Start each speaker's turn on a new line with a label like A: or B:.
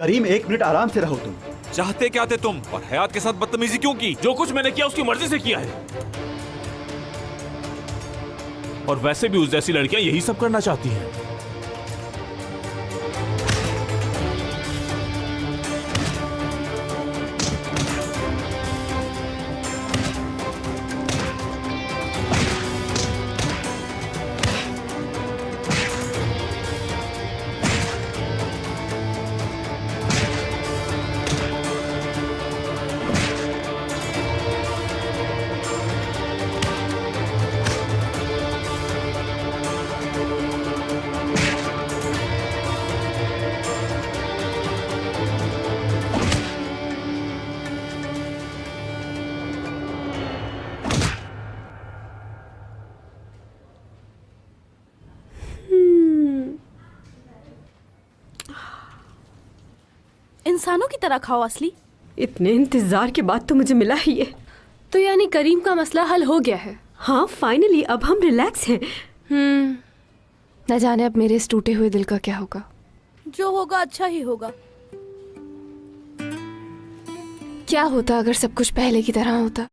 A: करीम, 1 minute आराम से रहो तुम।
B: चाहते क्या थे तुम, और हयात के साथ बदतमीजी क्यों की?
C: जो कुछ मैंने किया उसकी मर्जी से किया है। और वैसे भी उस जैसी लड़कियां यही सब करना चाहती हैं।
D: इंसानों की तरह खाओ असली।
E: इतने इंतजार के बाद तो मुझे मिला ही है।
F: तो यानी करीम का मसला हल हो गया है?
E: हाँ, फाइनली अब हम रिलैक्स हैं।
F: न जाने अब मेरे इस टूटे हुए दिल का क्या होगा।
D: जो होगा अच्छा ही होगा।
F: क्या होता अगर सब कुछ पहले की तरह होता?